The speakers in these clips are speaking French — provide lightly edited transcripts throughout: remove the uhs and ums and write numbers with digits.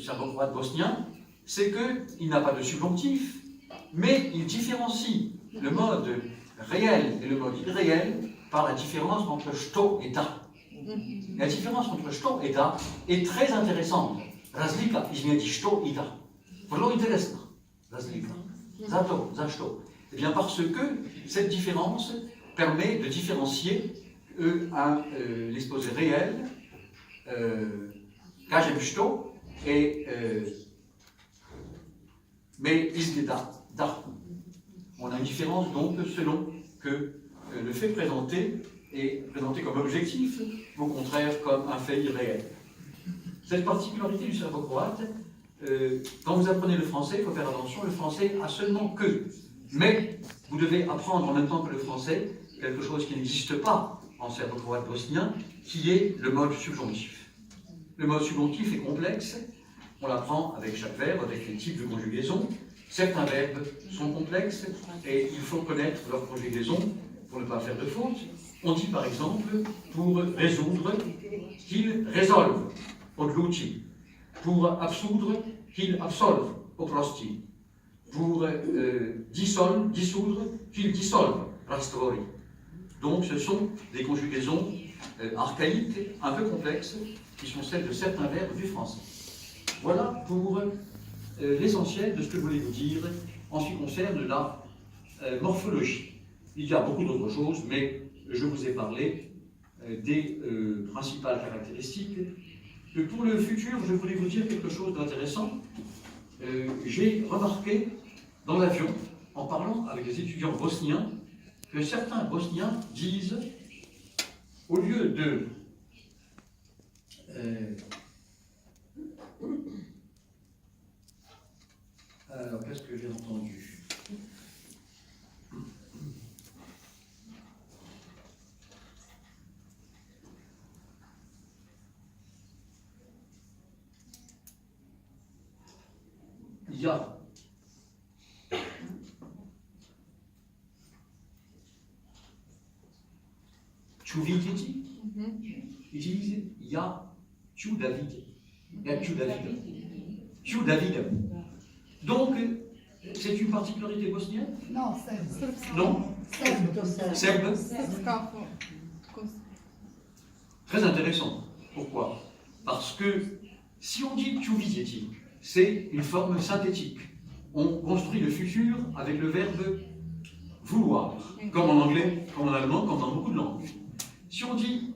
serbo-croate bosnien, c'est qu'il n'a pas de subjonctif, mais il différencie le mode réel et le mode irréel par la différence entre što et da. La différence entre što et da est très intéressante. Razlika između što i da. Vrlo interesna. Razlika. Zato, zašto. Eh bien parce que cette différence permet de différencier l'exposé réel, kažem što, et mais izgleda, da. On a une différence donc selon que le fait présenté est présenté comme objectif, au contraire comme un fait irréel. Cette particularité du serbo-croate, quand vous apprenez le français, il faut faire attention, le français a seulement que. Mais vous devez apprendre en même temps que le français quelque chose qui n'existe pas en serbo-croate bosnien, qui est le mode subjonctif. Le mode subjonctif est complexe, on l'apprend avec chaque verbe, avec les types de conjugaison. Certains verbes sont complexes et il faut connaître leur conjugaison pour ne pas faire de faute. On dit par exemple, pour résoudre, qu'il résolve, odluči. Pour absoudre, qu'il absolve, oprosti. Pour dissoudre, qu'il dissolve, rastvori. Donc ce sont des conjugaisons archaïques, un peu complexes, qui sont celles de certains verbes du français. Voilà pour l'essentiel de ce que je voulais vous dire en ce qui concerne la morphologie. Il y a beaucoup d'autres choses, mais je vous ai parlé des principales caractéristiques. Pour le futur, je voulais vous dire quelque chose d'intéressant. J'ai remarqué dans l'avion, en parlant avec des étudiants bosniens, que certains bosniens disent, au lieu de alors, qu'est-ce que j'ai entendu? Il y a Ću vidjeti, ils disent ja ću da vidim. Ja ću da vidim. Ću da vidim. Donc, c'est une particularité bosnienne? Non, serbe. Non? Serbe. Très intéressant. Pourquoi? Parce que si on dit ću vidjeti, c'est une forme synthétique. On construit le futur avec le verbe vouloir, comme en anglais, comme en allemand, comme dans beaucoup de langues. Si on dit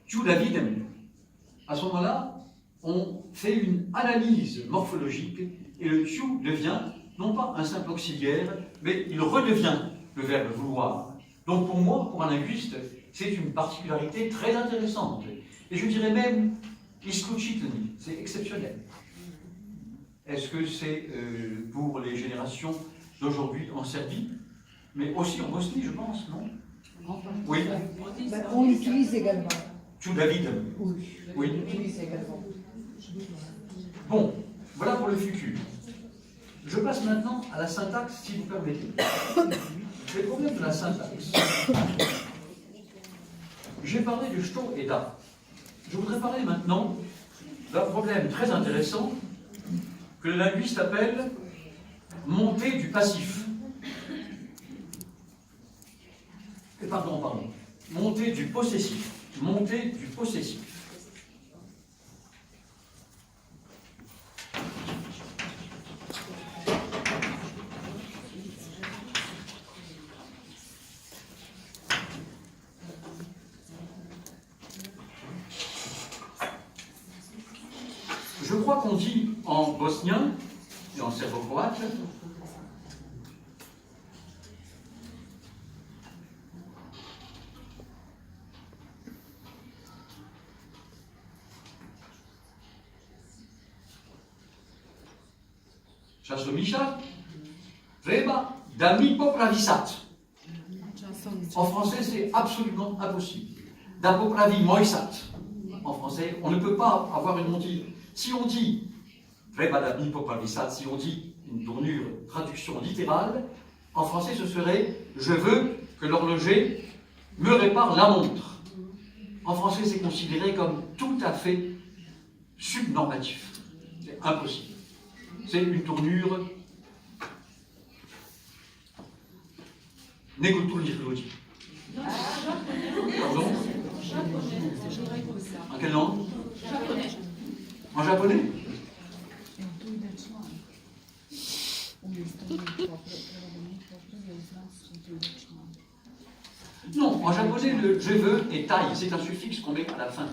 ću da vidim, à ce moment-là, on fait une analyse morphologique et le ću devient non pas un simple auxiliaire, mais il redevient le verbe vouloir. Donc pour moi, pour un linguiste, c'est une particularité très intéressante. Et je dirais même isključitelni, c'est exceptionnel. Est-ce que c'est pour les générations d'aujourd'hui en Serbie, mais aussi en Bosnie, je pense, non? Oui. On l'utilise également. Ću da vidim. Oui. On l'utilise également. Bon, voilà pour le futur. Je passe maintenant à la syntaxe, si vous permettez. Les problèmes de la syntaxe. J'ai parlé du što et da. Je voudrais parler maintenant d'un problème très intéressant que le linguiste appelle montée du passif. Pardon. Montée du possessif. Montée du possessif. Je crois qu'on dit en bosnien et en serbo-croate časomíša treba da mi popravi sad. En français, c'est absolument impossible. Da popravi moj sad. En français, on ne peut pas avoir une montée. Si on dit treba da mi popravi sad, si on dit une tournure, traduction littérale, en français, ce serait je veux que l'horloger me répare la montre. En français, c'est considéré comme tout à fait subnormatif. C'est impossible. C'est une tournure négotourniroji. Pardon? En quelle langue? En japonais? Non, en japonais, le je veux est taille, c'est un suffixe qu'on met à la fin.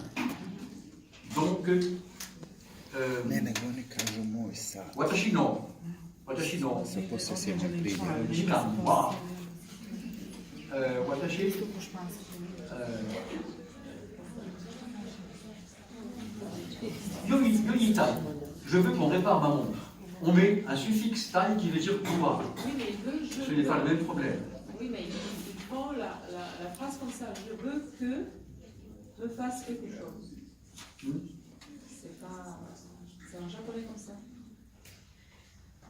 Donc, watashi no, jikan wa, watashi, yoi tai, je veux qu'on répare ma montre. On met un suffixe tai qui veut dire pouvoir. Oui, mais Ce n'est pas le même problème. Oui, mais il prend la phrase comme ça. Je veux que me fasse quelque chose. C'est pas... C'est en japonais comme ça.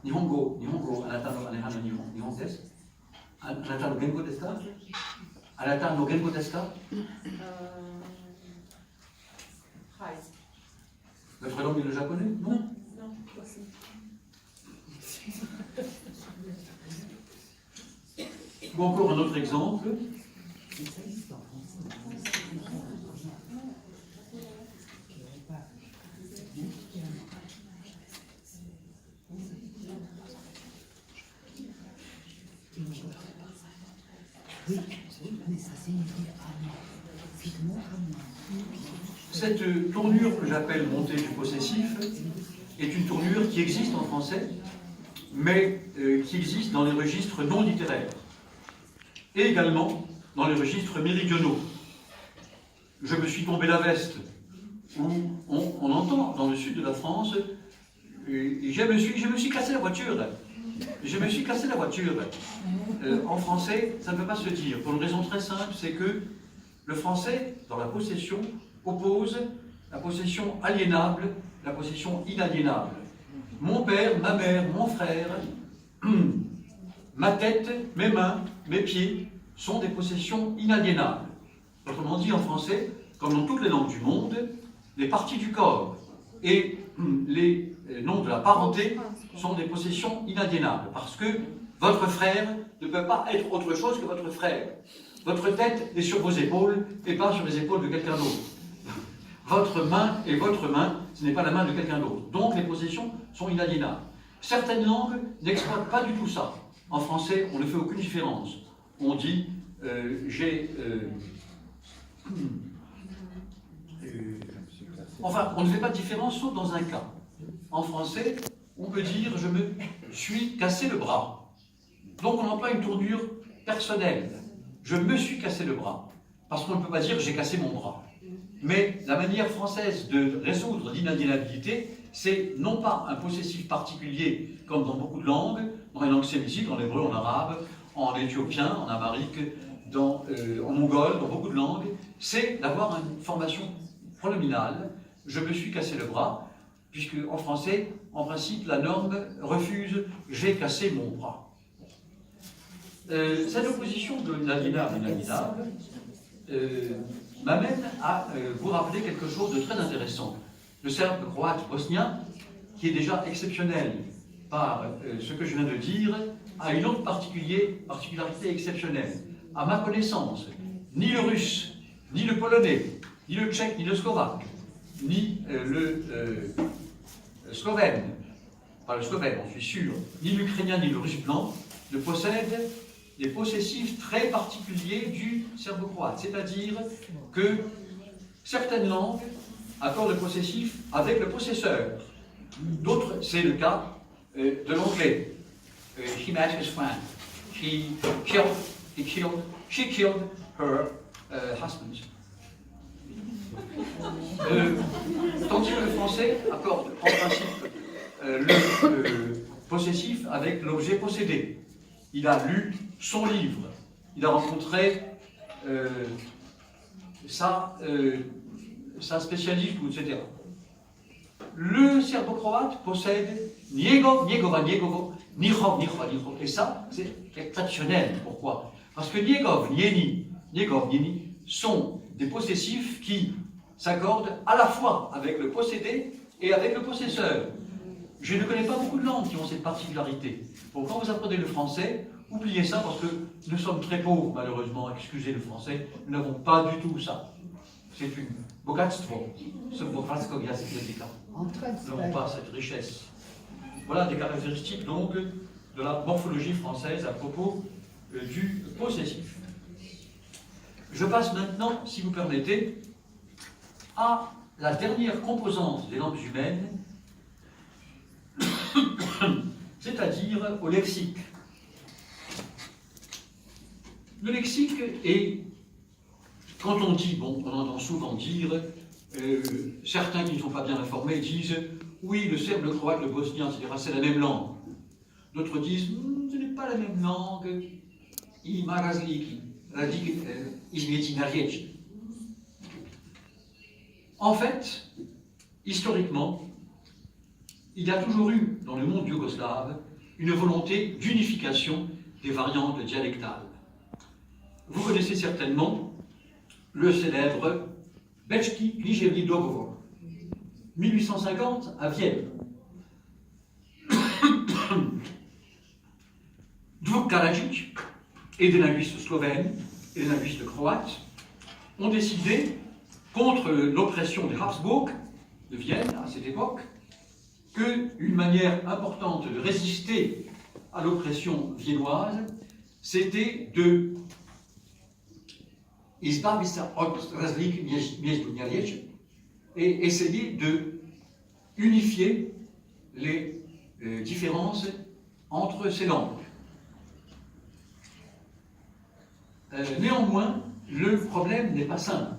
Nihongo, anata no aneha no nihon desu? Anata no gengo desu ka? Anata no gengo desu ka? Hai. Votre langue est le japonais? Non. Non, aussi. Ou encore un autre exemple. Cette tournure que j'appelle montée du possessif est une tournure qui existe en français, mais qui existe dans les registres non littéraires, et également dans les registres méridionaux. Je me suis tombé la veste, où on entend dans le sud de la France, je me suis cassé la voiture. Je me suis cassé la voiture. En français, ça ne peut pas se dire, pour une raison très simple, c'est que le français, dans la possession, oppose la possession aliénable, la possession inaliénable. Mon père, ma mère, mon frère, ma tête, mes mains, mes pieds sont des possessions inaliénables. Autrement dit, en français, comme dans toutes les langues du monde, les parties du corps et les noms de la parenté sont des possessions inaliénables, parce que votre frère ne peut pas être autre chose que votre frère. Votre tête est sur vos épaules et pas sur les épaules de quelqu'un d'autre. Votre main est votre main, ce n'est pas la main de quelqu'un d'autre. Donc les possessions sont inaliénables. Certaines langues n'exploitent pas du tout ça. En français, on ne fait aucune différence. On dit enfin, on ne fait pas de différence sauf dans un cas. En français, on peut dire « je me suis cassé le bras ». Donc on emploie une tournure personnelle. Je me suis cassé le bras. Parce qu'on ne peut pas dire « j'ai cassé mon bras ». Mais la manière française de résoudre l'inaliénabilité, c'est non pas un possessif particulier, comme dans beaucoup de langues, dans les langues sémitiques, en hébreu, en arabe, en éthiopien, en amharique, en mongol, dans beaucoup de langues, c'est d'avoir une formation pronominale. Je me suis cassé le bras, puisque en français, en principe, la norme refuse « j'ai cassé mon bras ». Cette opposition de l'inaliénable à l'inaliénable m'amène à vous rappeler quelque chose de très intéressant. Le serbe croate bosnien, qui est déjà exceptionnel par ce que je viens de dire, a une autre particularité exceptionnelle. À ma connaissance, ni le russe, ni le polonais, ni le tchèque, ni le slovaque, ni le slovène, pas le slovène, j'en suis sûr, ni l'ukrainien, ni le russe blanc, ne possèdent des possessifs très particuliers du serbo-croate. C'est-à-dire que certaines langues accordent le possessif avec le possesseur. D'autres, c'est le cas de l'anglais. She met his friend. She killed her husband. Tandis que le français accorde en principe le possessif avec l'objet possédé. Il a lu son livre, il a rencontré sa spécialiste, etc. Le serbo-croate possède niego, niegova, niegovo, niho, niho, niho. Et ça, c'est exceptionnel. Pourquoi? Parce que niegov, nieni, niegov, nieni sont des possessifs qui s'accordent à la fois avec le possédé et avec le possesseur. Je ne connais pas beaucoup de langues qui ont cette particularité. Donc quand vous apprenez le français, oubliez ça parce que nous sommes très pauvres, malheureusement, excusez le français, nous n'avons pas du tout ça. C'est une bogactwo, ce bogactwo języka. Nous n'avons pas cette richesse. Voilà des caractéristiques donc de la morphologie française à propos du possessif. Je passe maintenant, si vous permettez, à la dernière composante des langues humaines, c'est-à-dire au lexique. Le lexique est, quand on dit, bon, on entend souvent dire, certains qui ne sont pas bien informés disent, oui, le serbe, le croate, le bosnien, etc., c'est la même langue. D'autres disent, ce n'est pas la même langue, ima razliki, izmieti narječi. En fait, historiquement, il y a toujours eu, dans le monde yougoslave, une volonté d'unification des variantes dialectales. Vous connaissez certainement le célèbre Bečki književni dogovor, 1850 à Vienne. Vuk Karadžić et des linguistes slovènes et des linguistes croates ont décidé, contre l'oppression des Habsbourg de Vienne à cette époque, qu'une manière importante de résister à l'oppression viennoise, c'était de et essayer de unifier les différences entre ces langues. Néanmoins, le problème n'est pas simple.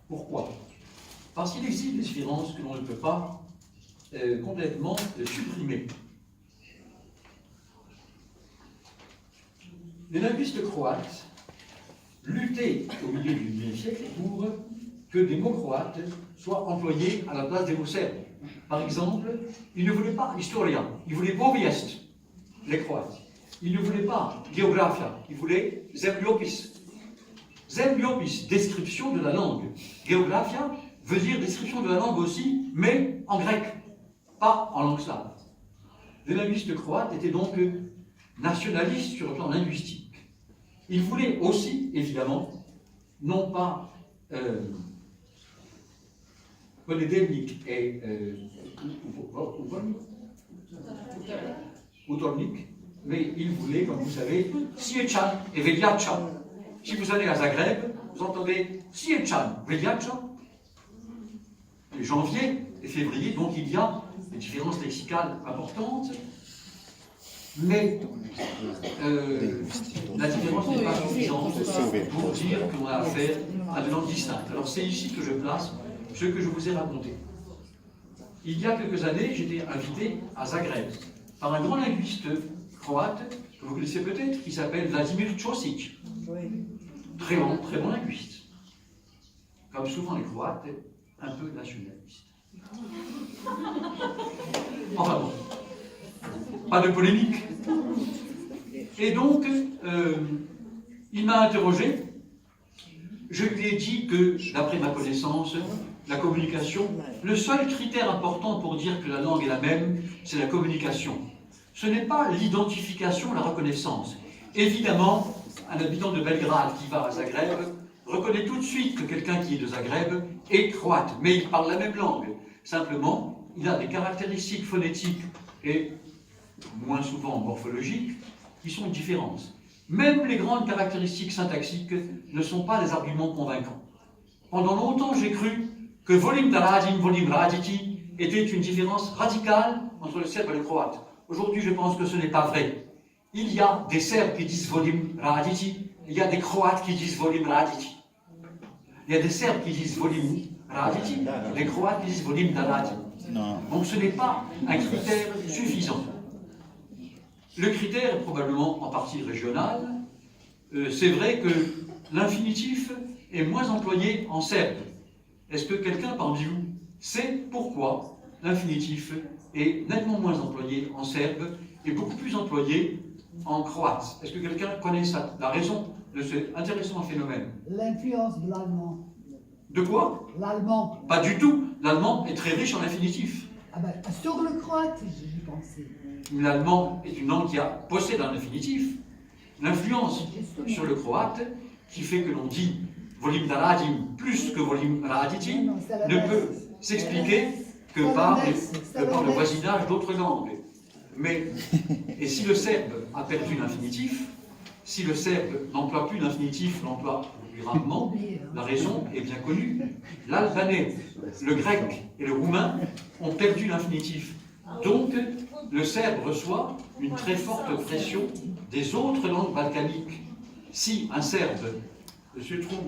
Pourquoi? Parce qu'il existe des différences que l'on ne peut pas complètement supprimer. Les linguistes croates luttaient au milieu du XIXe siècle pour que des mots croates soient employés à la place des mots serbes. Par exemple, ils ne voulaient pas historia, ils voulaient povijest, les Croates. Ils ne voulaient pas géographia, ils voulaient zemljopis. Zemljopis, description de la langue. Géographia veut dire description de la langue aussi, mais en grec, pas en langue slave. Les linguistes croates étaient donc nationalistes sur le plan linguistique. Ils voulaient aussi, évidemment, non pas ponedelnik et utornik, mais ils voulaient, comme vous savez, Siechan et Veljača. Si vous allez à Zagreb, vous entendez Siechan, Veljača, janvier et février, donc il y a des différences lexicales importantes, mais la différence n'est pas suffisante pour dire qu'on a affaire à de langues distinctes. Alors c'est ici que je place ce que je vous ai raconté. Il y a quelques années, j'étais invité à Zagreb par un grand linguiste croate, que vous connaissez peut-être, qui s'appelle Vladimir Ćosić. Très bon linguiste. Comme souvent les Croates, un peu nationaliste. Enfin bon, pas de polémique. Et donc, il m'a interrogé. Je lui ai dit que, d'après ma connaissance, la communication, le seul critère important pour dire que la langue est la même, c'est la communication. Ce n'est pas l'identification, la reconnaissance. Évidemment, un habitant de Belgrade qui va à Zagreb reconnaît tout de suite que quelqu'un qui est de Zagreb est croate, mais il parle la même langue. Simplement, il a des caractéristiques phonétiques et moins souvent morphologiques qui sont différentes. Même les grandes caractéristiques syntaxiques ne sont pas des arguments convaincants. Pendant longtemps, j'ai cru que volim daradim, volim raditi était une différence radicale entre le serbe et le croate. Aujourd'hui, je pense que ce n'est pas vrai. Il y a des Serbes qui disent volim raditi, il y a des Croates qui disent volim raditi. Il y a des Serbes qui disent volim raditi, des Croates qui disent volim daradi. Donc ce n'est pas un critère suffisant. Le critère est probablement en partie régional. C'est vrai que l'infinitif est moins employé en serbe. Est-ce que quelqu'un parmi vous sait pourquoi l'infinitif est nettement moins employé en serbe et beaucoup plus employé en croate? Est-ce que quelqu'un connaît ça, la raison de cet intéressant phénomène? L'influence de l'allemand. De quoi? L'allemand. Pas du tout. L'allemand est très riche en infinitif. Ah ben, sur le croate, j'y pensais. L'allemand est une langue qui possède un infinitif. L'influence sur le croate, qui fait que l'on dit volim da radim plus que volim raditi, ne peut s'expliquer que par le voisinage d'autres langues. Mais, et si le serbe a perdu l'infinitif, si le serbe n'emploie plus l'infinitif, l'emploie plus rarement, la raison est bien connue. L'albanais, le grec et le roumain ont perdu l'infinitif. Donc, le serbe reçoit une très forte pression des autres langues balkaniques. Si un serbe se trouve,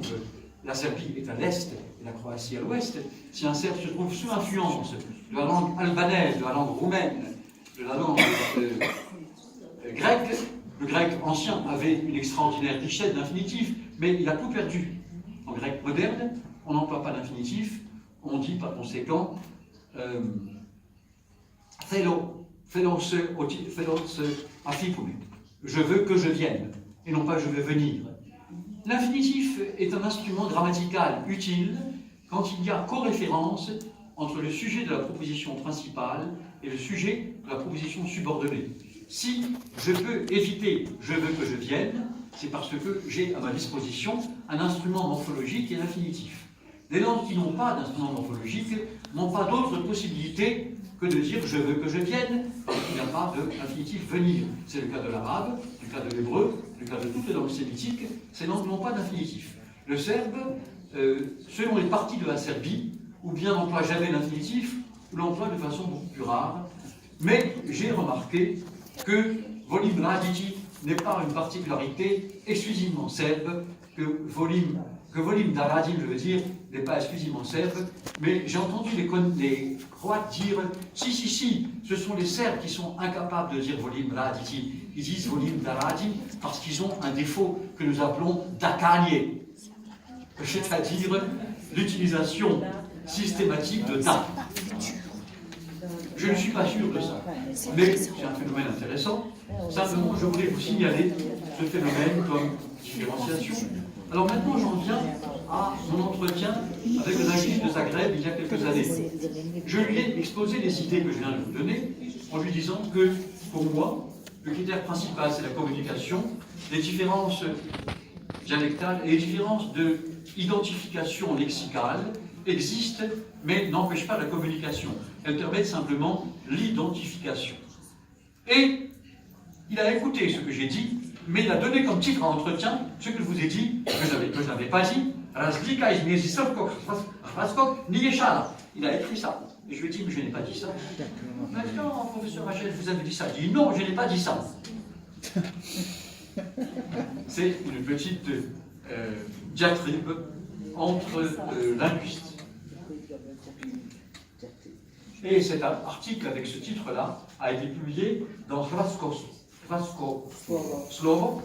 la Serbie est à l'est et la Croatie à l'ouest, si un serbe se trouve sous influence de la langue albanaise, de la langue roumaine, de la langue grecque, le grec ancien avait une extraordinaire richesse d'infinitifs, mais il a tout perdu. En grec moderne, on n'emploie pas d'infinitif, on dit par conséquent je veux que je vienne, et non pas je veux venir. L'infinitif est un instrument grammatical utile quand il y a coréférence entre le sujet de la proposition principale et le sujet de la proposition subordonnée. Si je peux éviter « je veux que je vienne », c'est parce que j'ai à ma disposition un instrument morphologique et l'infinitif. Les langues qui n'ont pas d'instrument morphologique n'ont pas d'autre possibilité que de dire « je veux que je vienne », parce qu'il n'y a pas d'infinitif « venir ». C'est le cas de l'arabe, le cas de l'hébreu, le cas de toutes les langues sémitiques, ces langues n'ont pas d'infinitif. Le serbe, selon les parties de la Serbie, ou bien n'emploie jamais l'infinitif, ou l'emploie de façon beaucoup plus rare. Mais j'ai remarqué que volim raditi n'est pas une particularité exclusivement serbe, que volim da radim, je veux dire, n'est pas exclusivement serbe, mais j'ai entendu les Croates dire si, ce sont les Serbes qui sont incapables de dire volim raditi, ils disent volim da radim parce qu'ils ont un défaut que nous appelons dakanje, c'est-à-dire l'utilisation systématique de da. Je ne suis pas sûr de ça, mais c'est un phénomène intéressant. Simplement, je voulais vous signaler ce phénomène comme différenciation. Alors maintenant, j'en viens à mon entretien avec le linguiste de Zagreb il y a quelques années. Je lui ai exposé les idées que je viens de vous donner en lui disant que, pour moi, le critère principal, c'est la communication, les différences dialectales et les différences d'identification lexicale existent, mais n'empêchent pas la communication. Elles permettent simplement l'identification. Et il a écouté ce que j'ai dit, mais il a donné comme titre à l'entretien ce que je vous ai dit, que je n'avais pas dit. Il a écrit ça. Et je lui ai dit, mais je n'ai pas dit ça. Maintenant, professeur Rachel, vous avez dit ça. Il dit, non, je n'ai pas dit ça. C'est une petite diatribe entre linguistes. Et cet article avec ce titre-là a été publié dans Hrvatsko Slovo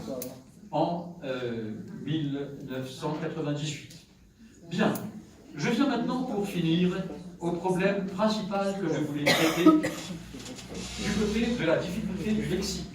en 1998. Bien, je viens maintenant pour finir au problème principal que je voulais traiter du côté de la difficulté du lexique.